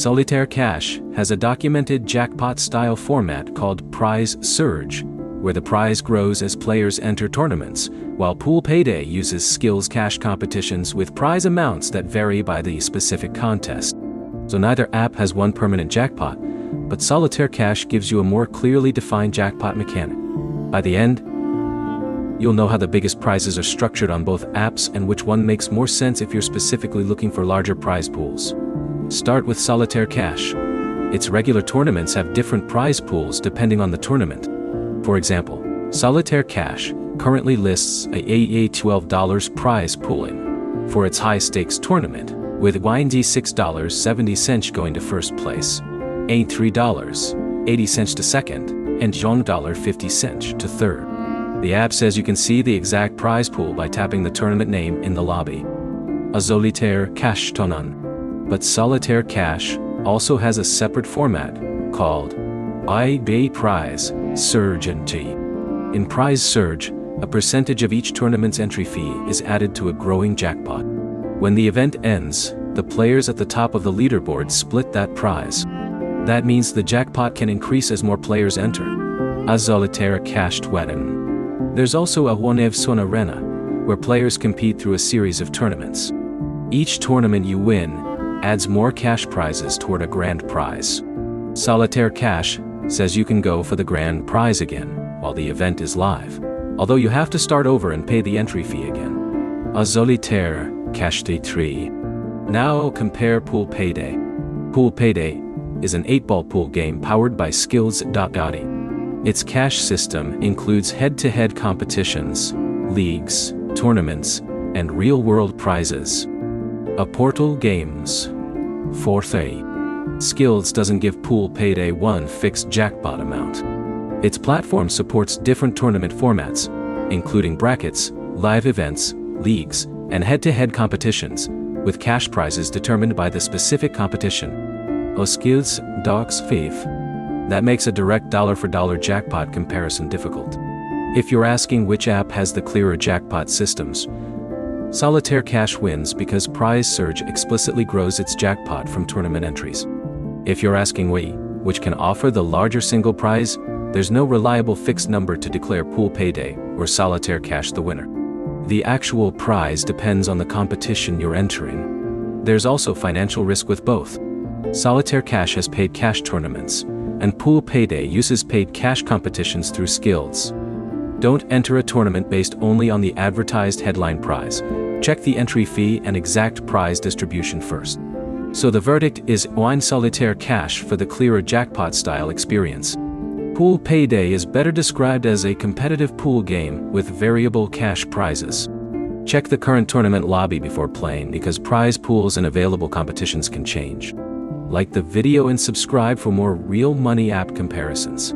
Solitaire Cash has a documented jackpot-style format called Prize Surge, where the prize grows as players enter tournaments, while Pool Payday uses skills cash competitions with prize amounts that vary by the specific contest. So neither app has one permanent jackpot, but Solitaire Cash gives you a more clearly defined jackpot mechanic. By the end, you'll know how the biggest prizes are structured on both apps and which one makes more sense if you're specifically looking for larger prize pools. Start with Solitaire Cash. Its regular tournaments have different prize pools depending on the tournament. For example, Solitaire Cash currently lists a $12 prize pooling for its high-stakes tournament, with $6.70 going to first place, $3.80 to second, and $1.50 to third. The app says you can see the exact prize pool by tapping the tournament name in the lobby. A Solitaire Cash tournament. But Solitaire Cash also has a separate format called Payday Prize Surge and T. In Prize Surge, a percentage of each tournament's entry fee is added to a growing jackpot. When the event ends, the players at the top of the leaderboard split that prize. That means the jackpot can increase as more players enter. A Solitaire Cash wedding. There's also a One of Son Arena, where players compete through a series of tournaments. Each tournament you win adds more cash prizes toward a grand prize. Solitaire Cash says you can go for the grand prize again while the event is live, although you have to start over and pay the entry fee again. A Solitaire Cash Day 3. Now compare Pool Payday. Pool Payday is an 8-ball pool game powered by Skills.io. Its cash system includes head-to-head competitions, leagues, tournaments, and real-world prizes. A Portal Games. 4th. Skills doesn't give Pool Payday one fixed jackpot amount. Its platform supports different tournament formats, including brackets, live events, leagues, and head-to-head competitions, with cash prizes determined by the specific competition. O Skills Docs 5. That makes a direct dollar-for-dollar jackpot comparison difficult. If you're asking which app has the clearer jackpot systems, Solitaire Cash wins because Prize Surge explicitly grows its jackpot from tournament entries. If you're asking which can offer the larger single prize, there's no reliable fixed number to declare Pool Payday or Solitaire Cash the winner. The actual prize depends on the competition you're entering. There's also financial risk with both. Solitaire Cash has paid cash tournaments, and Pool Payday uses paid cash competitions through Skills. Don't enter a tournament based only on the advertised headline prize. Check the entry fee and exact prize distribution first. So the verdict is Wine Solitaire Cash for the clearer jackpot-style experience. Pool Payday is better described as a competitive pool game with variable cash prizes. Check the current tournament lobby before playing because prize pools and available competitions can change. Like the video and subscribe for more real money app comparisons.